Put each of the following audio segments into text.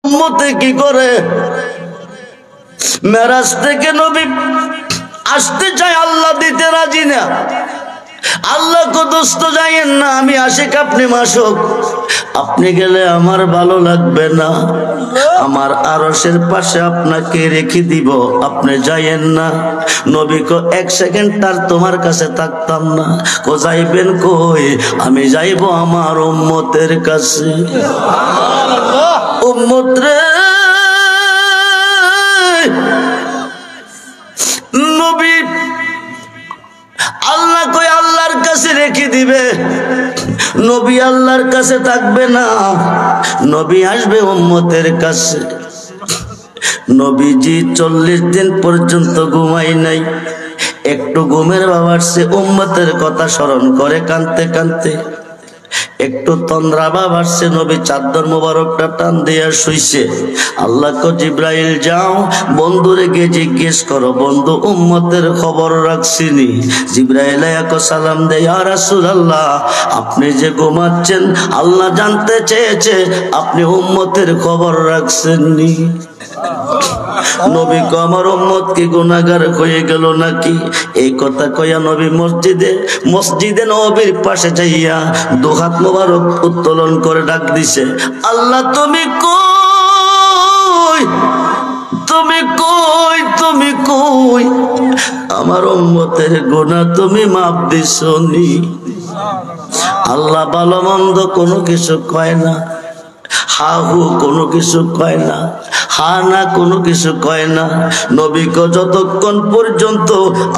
উম্মতে কি করে মেরাজ থেকে নবী আসতে চাই, আল্লাহ দিতে রাজি না। আল্লাহ কো দোস্ত যাইয়েন না, আমি আশিক আপনি মাসুক, আপনি গেলে আমার ভালো লাগবে না, আমার আরশের পাশে আপনাকে রেখে দিব, আপনি যাইয়েন না। নবী কো এক সেকেন্ড তার তোমার কাছে থাকতাম না। কো যাইবেন কই? আমি যাইব আমার উম্মতের কাছে। উম্মত রে, নবী আল্লাহ কই আল্লাহর কাছে রেখে দিবে, নবী আল্লাহর কাছে থাকবে না, নবী আসবে উম্মতের কাছে। নবীজি 40 দিন পর্যন্ত ঘুমাই নাই, একটু ঘুমের বাবার সে উম্মতের কথা স্মরণ করে কানতে কানতে। একটু তন্দ্রা বাবার সে নবী চাদর মোবারকটা টান দিয়া শুইছে। আল্লাহ কো জিব্রাইল যাও বন্ধুরে গিয়ে জিজ্ঞেস করো বন্ধু উম্মতের খবর রাখছিনি। জিব্রাইল আয়াকে সালাম দেয়, ইয়া রাসূলুল্লাহ আপনি যে ঘুমাচ্ছেন আল্লাহ জানতে চেয়েছে আপনি উম্মতের খবর রাখছেননি। নবী কো আমার উম্মত কি গুনাহগার হয়ে গেল নাকি? এই কথা কইয়া নবী মসজিদে নবীর পাশে যাইয়া দুহাত মোবারক উত্তোলন করে ডাক দিছে, আল্লাহ তুমি কই, তুমি কই, তুমি কই? আমার উম্মতের গুনাহ তুমি মাফ দিছনি। আল্লাহ ভালো মন্দ কোনো কিছু কয় না, হা হু কোনো কিছু কয় না, হা না কোনো কিছু কয় না। নবীকে যতক্ষণ পর্যন্ত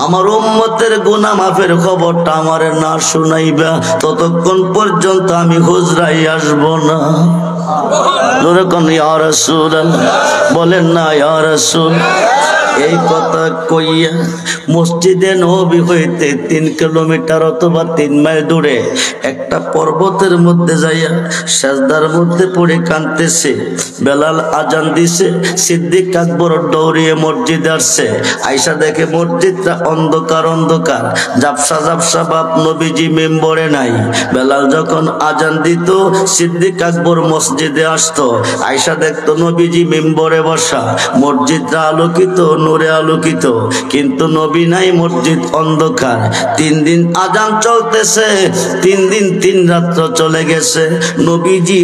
আমার উম্মতের গুনাহ মাফের খবরটা আমারে না শুনাইবা ততক্ষণ পর্যন্ত আমি হুজরাই আসব না। জোরে কোন ইয়া রাসূলুল্লাহ, বলেন না ইয়া রাসূল। এই কথা কইয়া মসজিদে নবী হইতে 3 কিলোমিটার অথবা 3 মাইল দূরে একটা পর্বতের মধ্যে যাইয়া সেজদার মধ্যে পড়ে কাঁদতেছে। বেলাল আজান দিছে, সিদ্দিক আকবর দৌড়িয়ে মসজিদে আসছে। আয়েশা দেখে মসজিদটা অন্ধকার অন্ধকার, ঝাপসা ঝাপসা ভাব, নবীজি মেম্বরে নাই। বেলাল যখন আজান দিত সিদ্দিক আকবর মসজিদে আসতো, আয়েশা দেখতো নবীজি মেম্বরে বসা, মসজিদটা আলোকিত নূরে আলোকিত, কিন্তু নবী নাই, মসজিদ অন্ধকার। 3 দিন আজান চলতেছে, 3 দিন 3 রাত্র চলে গেছে, নবীজি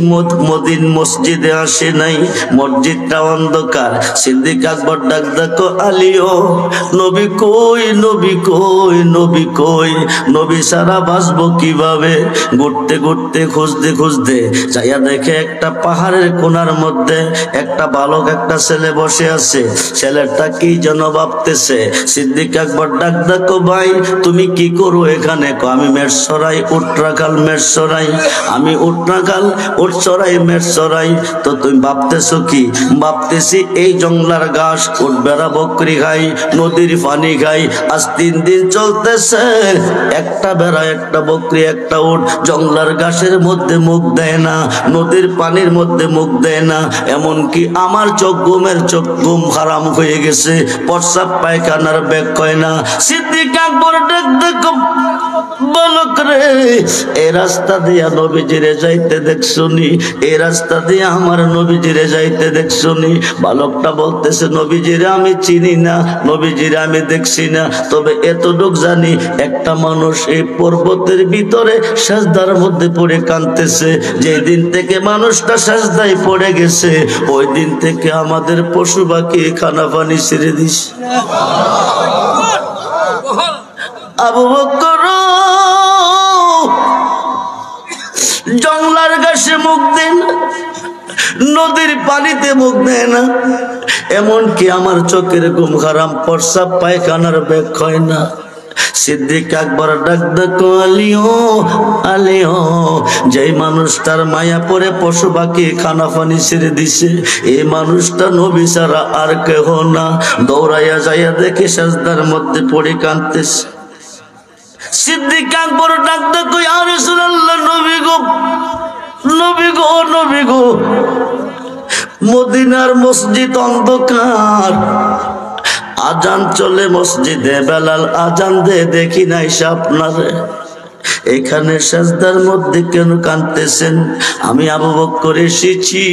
মসজিদে আসে নাই, মসজিদটা অন্ধকার। সিদ্দিক আকবর ডাক দেখো আলীও, নবী কই, নবী কই, নবী কই? নবী সারা বাঁচবো কিভাবে? ঘুরতে ঘুরতে খুঁজতে খুঁজতে যাইয়া দেখে একটা পাহাড়ের কোণার মধ্যে একটা বালক একটা ছেলে বসে আছে। ছেলেটা কি যেন ভাবতেছে। সিদ্দিক আকবর ডাক দেখো ভাই তুমি কি করো এখানে? আমি মেট সরাই, উট রাখাল মেট সরাই, আমি উট রাখাল উট সরাই মেট সরাই। তো তুমি ভাবতেছো কি? ভাবতেছি এই জংলার ঘাস উট বেড়া বকরি খাই, নদীর পানি খাই, আজ 3 দিন চলতেছে একটা বেড়া একটা বকরি একটা উট জংলার ঘাসের মধ্যে মুখ দেয় না, নদীর পানির মধ্যে মুখ দেয় না, এমনকি আমার চোখ ঘুম হারাম হয়ে গেছে, প্রস্রাব পায়খানার ব্যাগ কয় না। সিদ্দিক আকবর ডাক দেখো বালক রে, এই রাস্তা দিয়া নবীজিরে যাইতে দেখছনি? এই রাস্তা দিয়া আমার নবীজিরে যাইতে দেখছনি? বালকটা বলতেছে নবীজিরে আমি চিনি না, নবীজিরে আমি দেখছি না, তবে এতটুক জানি একটা মানুষ এই পর্বতের ভিতরে সেজদার মধ্যে পড়ে কাঁদতেছে। যেদিন থেকে মানুষটা সেজদায় পড়ে গেছে ওই দিন থেকে আমাদের পশু পাখি খানা পানি ছেড়ে দিস। আবু বকর জংলার ঘাসে মুখ দেন, নদীর পানিতে মুখ দেয় না, এমনকি আমার চোখের ঘুম হারাম, প্রস্রাব পায়খানার ব্যাগ হয় না। সিদ্দিক আকবর ডাক দেখো আলিও, আলিও, যেই মানুষটার মায়া পড়ে পশু পাখি খানা পানি ছেড়ে দিছে এই মানুষটা নবী ছাড়া আর কেহ না। দৌড়াইয়া যাইয়া দেখে সেজদার মধ্যে পড়ে কাঁদতেছে। সিদ্দিক আকবর ডাক দেখো ইয়া রাসূলুল্লাহ, নবী গো, নবী গো, নবী গো, মদিনার মসজিদ অন্ধকার, আজান চলে মসজিদে, বেলাল আজান দে দেখি নাই আপনারে। এখানে সাজদার মধ্যে কেন কাঁদতেছেন? আমি আবু বকর এসেছি,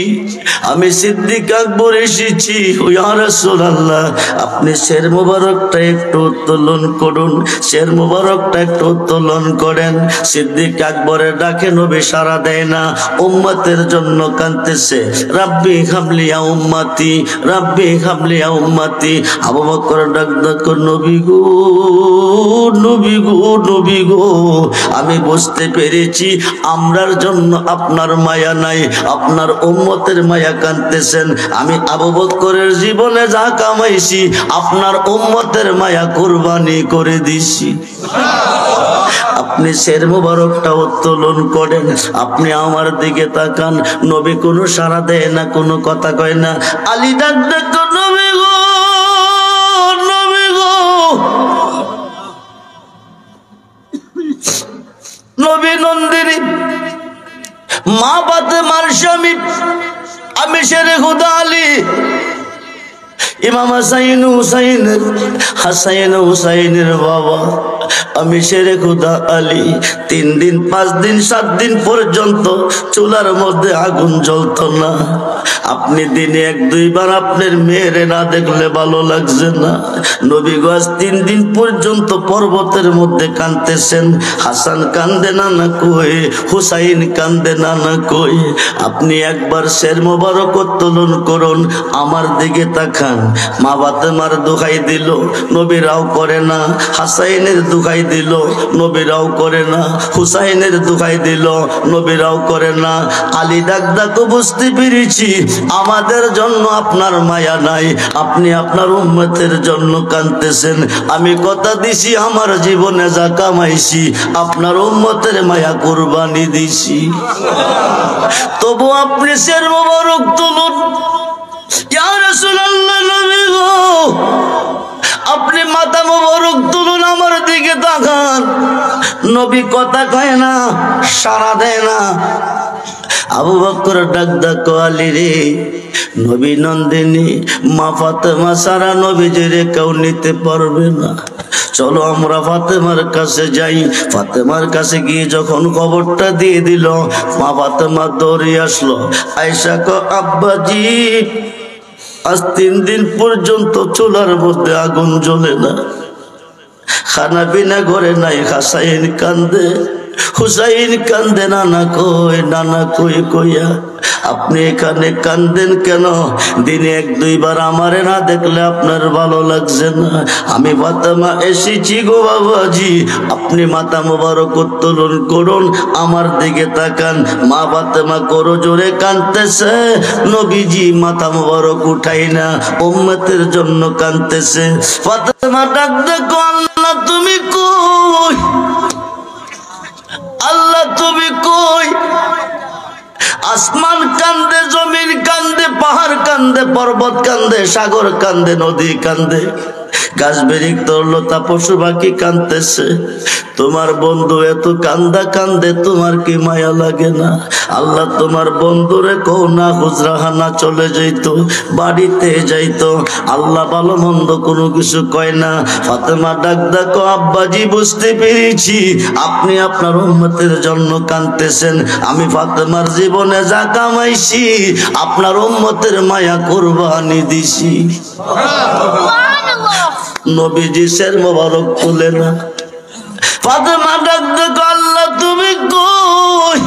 আমি সিদ্দিক আকবর এসেছি। ইয়া রাসূলুল্লাহ, আপনি শের মুবারকটা একটু উত্তোলন করুন, শের মুবারকটা একটু উত্তোলন করেন। সিদ্দিক আকবরের ডাকে নবী সাড়া দেয় না, উম্মতের জন্য কাঁদতেছে। রাব্বি হাবলিয়া উম্মতি, রাব্বি হাবলিয়া উম্মতি। আবু বকর ডাক নবী গো, নবী গো, নবী গো, আমি বুঝতে পেরেছি আমরার জন্য আপনার মায়া নাই, আপনার উম্মতের মায়া কাঁদতেছেন। আমি আবু বকরের জীবনে যা কামাইছি আপনার উম্মতের মায়া কুরবানি করে দিছি। আপনি শের মুবারকটা উত্তোলন করেন, আপনি আমার দিকে তাকান। নবী কোনো সাড়া দেয় না, কোনো কথা কয় না। আলী ডাক নবী গো, নবী গো। নবী নন্দিনী মা ফাতেমার স্বামী, আমি শেরে খুদা আলী, ইমাম হাসাইন হুসাইন, হাসাইন হুসাইনের বাবা, আমি শেরে খুদা আলী। 3 দিন 5 দিন 7 দিন পর্যন্ত চুলার মধ্যে আগুন জ্বলতো না। আপনি দিনে 1-2 বার আপনার মেয়েরে না দেখলে ভালো লাগছে না। নবী গো 3 দিন পর্যন্ত পর্বতের মধ্যে কাঁদতেছেন। হাসান কান্দে না না কই, হুসাইন কান্দে না না কই। আপনি একবার শের মোবারক উত্তোলন করুন, আমার দিকে তাকান। মা ফাতেমার দোহাই দিল, নবীরাও করে না। হাসাইনের দোহাই দিল, নবীরাও করে না। হুসাইনের দোহাই দিল, নবীরাও করে না। আলী ডাকদাকে বুঝতে পেরেছি আমাদের জন্য আপনার মায়া নাই, আপনি আপনার উম্মতের জন্য কাঁদতেছেন। আমি কথা দিছি আমার জীবনে যা কামাইছি আপনার উম্মতের মায়া কুরবানি দিছি। তবু আপনি শের মোবারক তুলুন। ইয়া রাসূলুল্লাহ, নবী গো, আপনি মাথা মোবারক তুলুন, আমার দিকে তাকান। নবী কথা কয় না, সাড়া দেয় না। আবু বকর ডাক আলী রে, নবী নন্দিনী মা ফাতেমা সারা নবীজিরে কেউ নিতে পারবে না, চলো আমরা ফাতেমার কাছে যাই। ফাতেমার কাছে গিয়ে যখন খবরটা দিয়ে দিল, মা ফাতেমা দৌড়ে আসলো। আয়েশা কো আব্বাজি আজ 3 দিন পর্যন্ত চুলার মধ্যে আগুন জ্বলে না, খানা পিনা ঘরে নাই। হাসাইন কান্দে, হুসাইন কান্দে, নানা কই, নানা কই কইয়া। আপনি এখানে কান্দেন কেন? দিনে 1-2 বার আমারে না দেখলে আপনার ভালো লাগছে না? আমি ফাতেমা এসেছি গো বাবাজি, আপনি মাথা মোবারক উত্তোলন করুন, আমার দিকে তাকান। মা ফাতেমা করো জোরে কাঁদতেছে। নবীজি মাথা মোবারক উঠাই না, উম্মতের জন্য কাঁদতেছে। ফাতেমা ডাক দেখো, আল্লাহ তুমি কই, আল্লাহ তুমি কই? আসমান কান্দে, জমিন কান্দে, পাহাড় কান্দে, পর্বত কান্দে, সাগর কান্দে, নদী কান্দে, গাছ বেরিক তরলতা পশু পাখি কান্দতেছে। তোমার বন্ধু এত কান্দা কান্দে, তোমার কি মায়া লাগে না? আল্লাহ তোমার বন্ধুরে কও না হুজরাখানা চলে যাইত, বাড়িতে যাইতো। আল্লাহ ভালো মন্দ কোনো কিছু কয় না। ফাতেমা ডাক দেখো, আব্বাজি বুঝতে পেরেছি আপনি আপনার উম্মতের জন্য কাঁদতেছেন। আমি ফাতেমার জীবনে যা কামাইছি আপনার উম্মতের মায়া কুরবানি দিছি। নবীজি শের মোবারক তুলে না। ফাতেমা ডাক দেখো, আল্লাহ তুমি কই,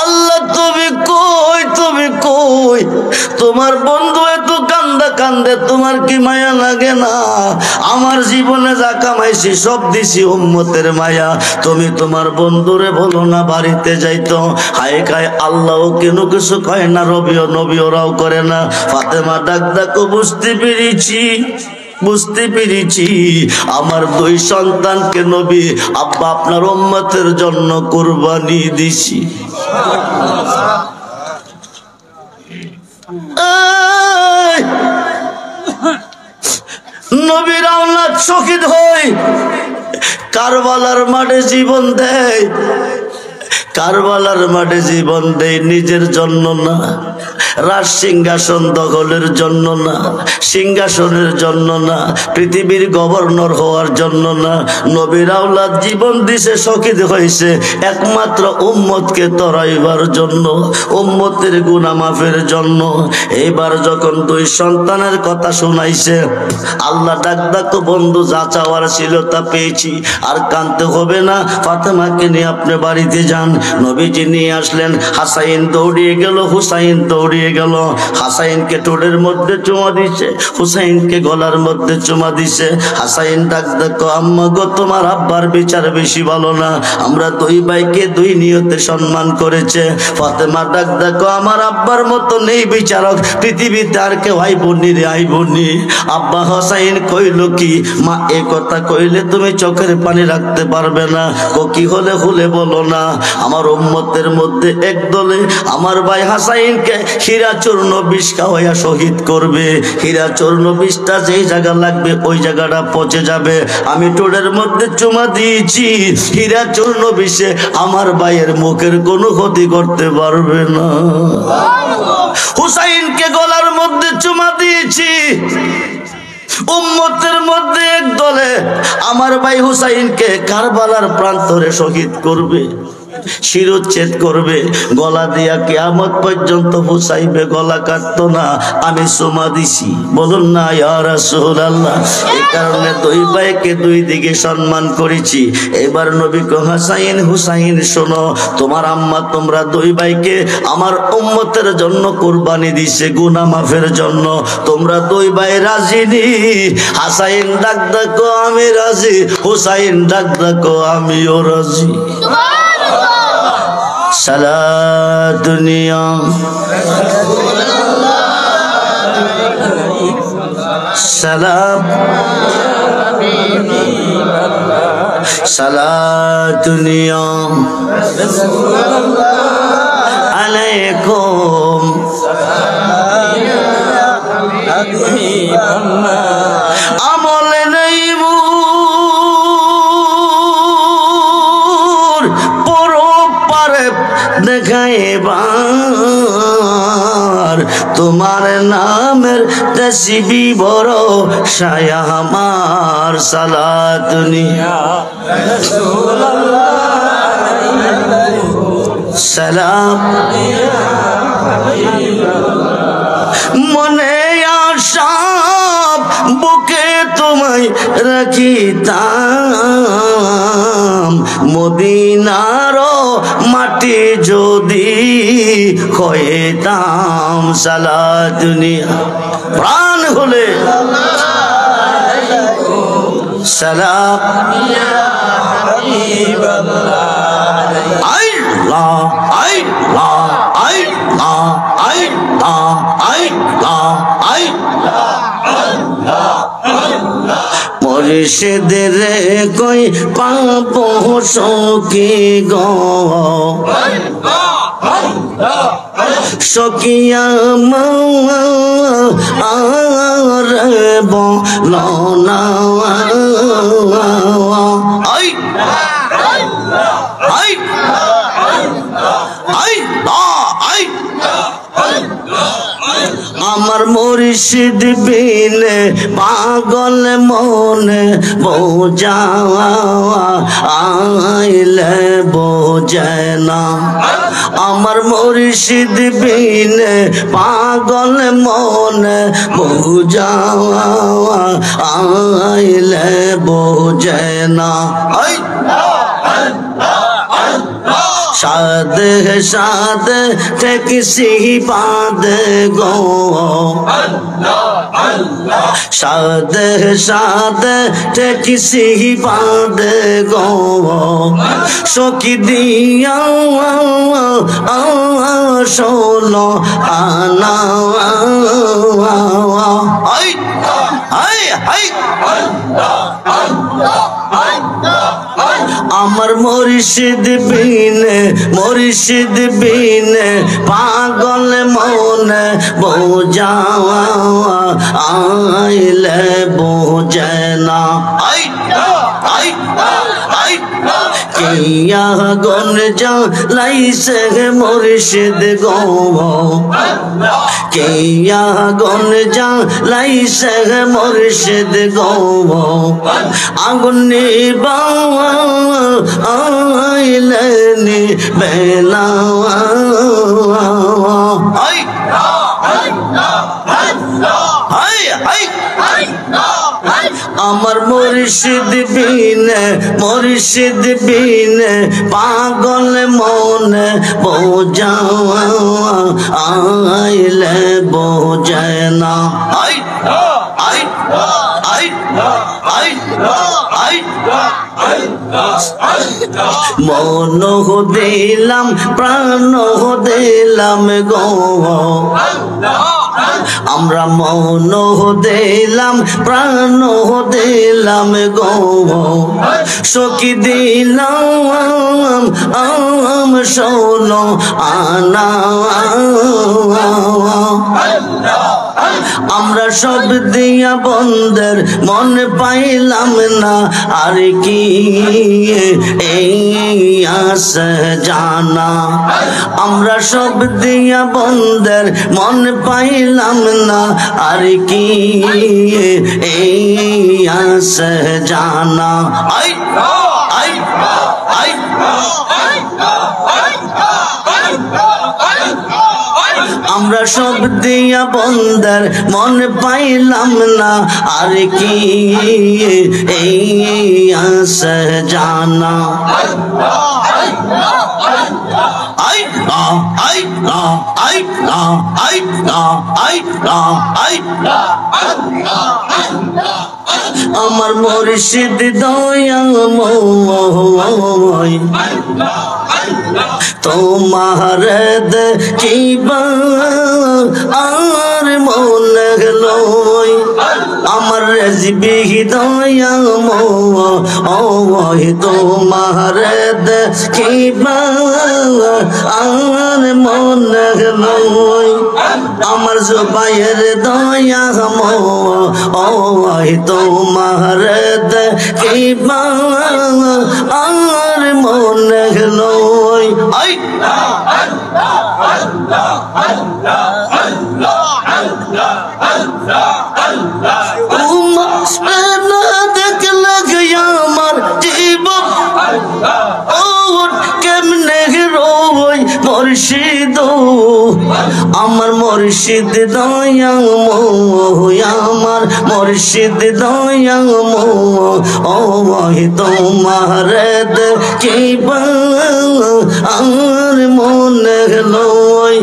আল্লাহ তুমি কই, তুমি কই? তোমার বন্ধু এত কান্দা কান্দে, তোমার কি মায়া লাগে না? আমার জীবনে যা কামাইছি সব দিছি উম্মতের মায়া। তুমি তোমার বন্ধুরে বলো না বাড়িতে যাইতো। হায় খায় আল্লাহ কেন কিছু কয় না, নবীরাও করে না। ফাতেমা ডাক দেখো, বুঝতে পেরেছি, বুঝতে পেরেছি আমার 2 সন্তানকে নবী আব্বা আপনার উম্মতের জন্য কুরবানি দিছি। নবীর আওলাদ শহীদ হয়, কারবালার মাঠে জীবন দেয়। কারবালার মাঠে জীবন দেয় নিজের জন্য না, রাজ সিংহাসন দখলের জন্য না, সিংহাসনের জন্য না, পৃথিবীর গভর্নর হওয়ার জন্য না। নবীর আওলাদ জীবন দিছে, শহীদ হয়েছে একমাত্র উম্মতকে তরাইবার জন্য, উম্মতের গুনাহ মাফের জন্য। এইবার যখন দুই সন্তানের কথা শোনাইছে, আল্লাহ ডাক ডাকো বন্ধু, যা চাওয়ার ছিল তা পেয়েছি, আর কাঁদতে হবে না, ফাতেমাকে নিয়ে আপনি বাড়িতে যান। নবীজি নিয়ে আসলেন। হাসাইন দৌড়িয়ে গেল, হুসাইন দৌড়িয়ে গেল। হাসাইনকে ঠোঁটের মধ্যে চুমা দিছে, হুসাইনকে গলার মধ্যে চুমা দিছে। হাসাইন ডাক ডাকো, আম্মা গো, তোমার আব্বার বিচার বেশি ভালো না, আমরা দুই ভাইকে দুই নিয়তে সম্মান করেছে। ফাতেমা ডাক ডাকো, আমার আব্বার মতো নেই বিচারক পৃথিবীতে আর কেউ, আই বনি রে আই বনি। আব্বা হাসাইন কইল কি, মা এ কথা কইলে তুমি চোখের পানি রাখতে পারবে না, কি হলে হলে বলো না। আমার উম্মতের মধ্যে এক দলে আমার ভাই হাসাইনকে হীরা চূর্ণ বিষ খাওয়াইয়া শহীদ করবে। হীরা চূর্ণ বিষটা যেই জায়গা লাগবে ওই জায়গাটা পচে যাবে। আমি টোড়ের মধ্যে চুমা দিয়েছি, হীরা চূর্ণ বিষে আমার ভাইয়ের মুখের কোনো ক্ষতি করতে পারবে না। হুসাইনকে গলার মধ্যে চুমা দিয়েছি। উম্মতের মধ্যে এক দলে আমার ভাই হুসাইনকে কারবালার প্রান্তরে শহীদ করবে, শিরোচ্ছেদ করবে, গলা দিয়া কিয়ামত পর্যন্ত হুসাইবে, গলা কাটতো না। আমি চুমা দিছি, বলুন না ইয়া রাসূলুল্লাহ। এই কারণে দুই ভাইকে দুই দিকে সম্মান করেছি। এবার নবী কো, হাসাইন হুসাইন শোনো, তোমার আম্মা তোমরা দুই ভাইকে আমার উম্মতের জন্য কুরবানি দিছে, গুনাহ মাফের জন্য। তোমরা দুই ভাই রাজি নি? হাসাইন ডাক ডাকো, আমি রাজি। হুসাইন ডাক ডাকো, আমিও রাজি। সালাত দুনিয়া সালাম, সালাত দুনিয়া আলাইকুম। আমল নেই দেখাইবার, তোমার নামের তসবি বড় সায়া আমার। সালাত দুনিয়া সালাম, মনে আশা বুকে তোমায় রাখিতাম, মদিনার মাটি যদি হইতাম। সালাত দুনিয়া প্রাণ হলে সালাম, আল্লাহ আল্লাহ আল্লাহ আল্লাহ আল্লাহ আল্লাহ। মুর্শিদের কই পাপ সখী গো, সখিয়া আর বলো না। আমার মুর্শিদ বিনে পাগল মনে বোঝা আইলে বোঝে না। আমার মুর্শিদ বিনে পাগল মনে বোঝা আইলে বোঝে না। সাদে সাদে টেকসি বাঁধে গো, সাদে সাদে টেকসি বাঁধে গো, সখী দিয়া ষোলো আনা। আমার মুর্শিদ বিনে, মুর্শিদ বিনে পাগল মনে বোঝা আইলে বোঝে না। কিয়া গন জ্বালাইছে মুর্শিদ গো কিয়া গন জ্বালাইছে মুর্শিদ গো আগুন নিবাইলেনি বেলা আমার মুর্শিদ বিনে পাগল মনে বোঝাইলে বোঝে না মন দিলাম প্রাণ দিলাম গো আমরা মন দিলাম প্রাণ দিলাম গো সখী দিলাম শোনো আনা আমরা সব দিয়া বন্ধের মন পাইলাম না আর কি এই আসে জানা আমরা সব দিয়া বন্ধের মন পাইলাম না আর কি এই আসে জানা আমরা সব দিয়া বন্ধের মন পাইলাম না আর কি এই আসে জানা আমার মুর্শিদ দয়াময় তোমার দেখিবা আর মনে লয় আমার রেজবি দয়াময় তোমার দেখিবা আর মনে লয় আমার জুবাইর দয়াময় তোমার দেখিবা আর মনে লয় দেখলে আমার জীবন কেমনে রই মুর্শিদ আমার মুর্শিদ দয়াময় আমার মুর্শিদ দয়াময় তোমার দেখিবা আর মনে লয়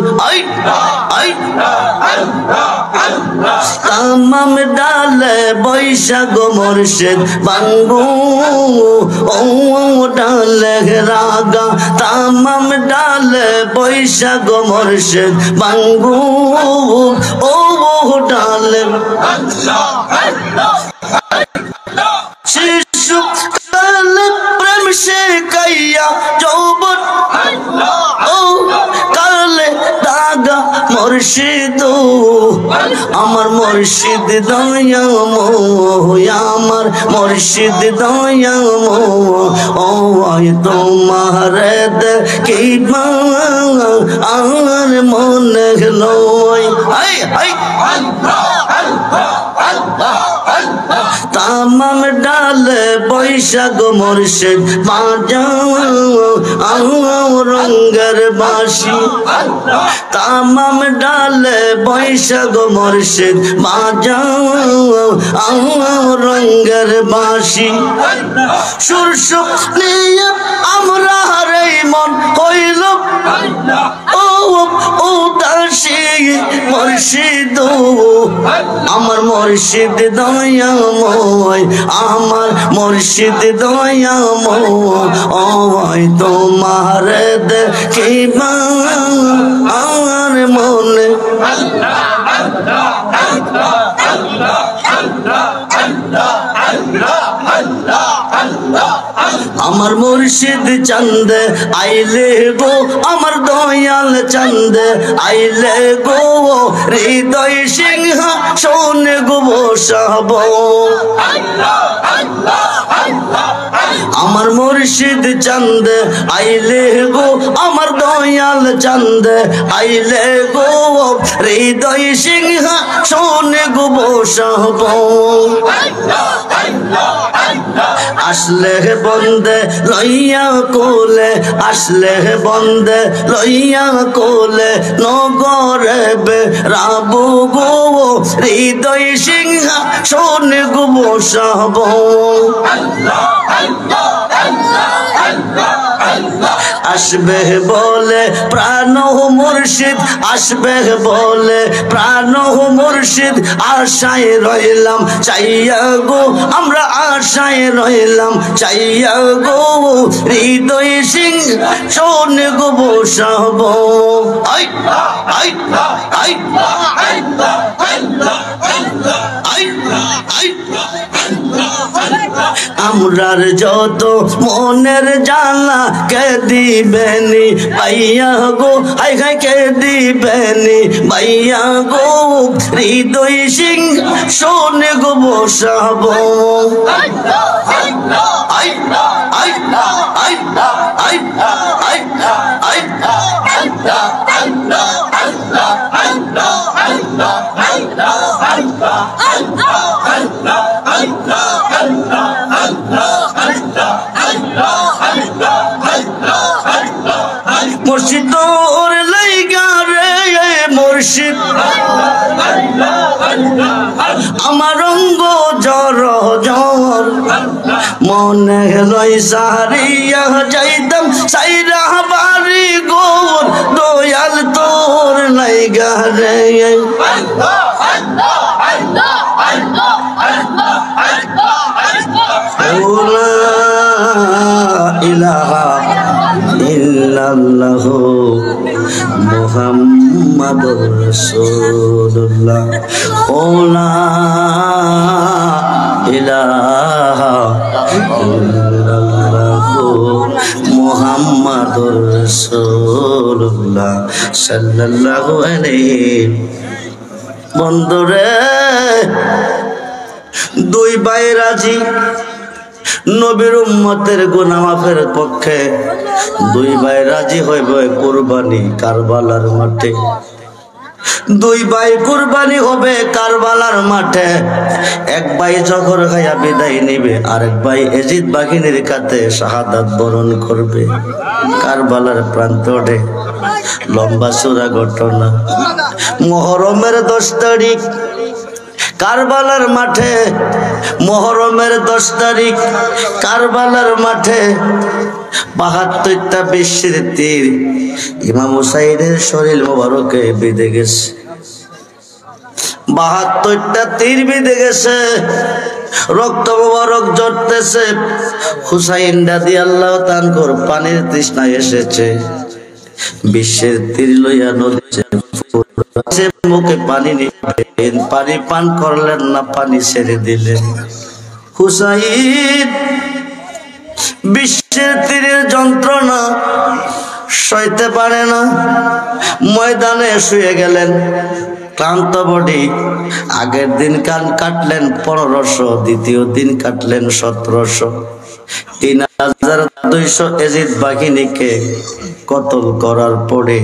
তামাম ডালে বৈশাখ মুর্শিদ বাঙ্গু ও ডালে রাগা তামাম ডালে বৈশাখ মুর্শিদ বাঙ্গু ও ডালে শিশু কালে প্রেম শেখাইয়া যৌবন ও কালে দাগা মুর্শিদ আমার মুর্শিদ দয়াময় আমার মুর্শিদ দয়াময় তোমার দেখিবা আর মনে লয় তামাম ডালে বৈশাখ মুর্শিদ বাজাও রঙ্গের বাঁশি তামাম ডালে বৈশাখ মুর্শিদ বাজাও রঙ্গের বাঁশি সুর নিয়ে আমরা রে মন হইল ও দাসী মুর্শিদ আমার মুর্শিদ দয়াময় আমার মুর্শিদ দয়াময় তোমার দেখিবা আর মনে আমার মুর্শিদ চান্দে আইলে গো, আমার দয়াল চান্দে আইলে গো, হৃদয় সিংহা শোনে গো বসাব। আমার মুর্শিদ চান্দে আইলে গো, আমার দয়াল চান্দে আইলে গো, হৃদয় সিংহা শোনে গো বসাব। আসলে বন্দে লইয়া কোলে, আসলে বন্দে লইয়া কোলে, নগরে বেরাবো গো, হৃদয় সিংহা শোনে গো বসাব। আসবে বলে প্রাণ মুর্শিদ, আসবে বলে প্রাণ মুর্শিদ, আশায় রইলাম চাইয়া গো, আমরা আশায় রইলাম চাইয়া গো, হৃদয় সিং শোনে গো বসাব। আমরার যত মনের জ্বালা কে দিবেনি ভাইয়া গো, হাই হাই কে দিবেনি ভাইয়া গো, হৃদয় সিং শোনে গো বসাব। মুর্শিদ তোর লাইগা রে মুর্শিদ, আমার অঙ্গ জর জর, মনে লই সারিয়া যাইতাম সাইরা বাড়ি গোর, দয়াল তোর লাইগা রে। ইলাহা ইল্লাল্লাহু মুহাম্মাদুর রাসূলুল্লাহ, লা ইলাহা ইল্লাল্লাহু মুহাম্মাদুর রাসূলুল্লাহ সাল্লাল্লাহু আলাইহি। বন্ধুরে, দুই ভাই রাজি নবীর উম্মতের গুনাহ মাফের পক্ষে, দুই ভাই রাজি হইবে কুরবানি কারবালার মাঠে। দুই ভাই কুরবানি হবে কারবালার মাঠে। এক ভাই জহর খাইয়া বিদায় নিবে, আরেক ভাই এজিদ বাহিনীর কাছে শাহাদাত বরণ করবে কারবালার প্রান্তরে। লম্বা চূড়া ঘটনা। মুহররমের 10 তারিখ কারবালার মাঠে, মুহররমের 10 তারিখ কারবালার মাঠে 72টা বিশ্বের তীর ইমাম হুসাইনের শরীর মোবারকে বিঁধে গেছে। 72টা তীর বিঁধে গেছে, রক্ত মোবারক ঝরতেছে। হুসাইন রাদিয়াল্লাহু তাআলা কর পানির তৃষ্ণা এসেছে, বিশ্বের তীর লইয়া নদীতে মুখে পানি নিলেন, পানি পান করলেন না, পানি ছেড়ে দিলেন। হুসাইন বিশ্বের তীরের যন্ত্রণা সইতে পারে না, ময়দানে শুয়ে গেলেন ক্লান্ত বডি। আগের দিন কাটলেন 1500, দ্বিতীয় দিন কাটলেন 1700। 3200 এজিদ বাহিনীকে কতল করার পরে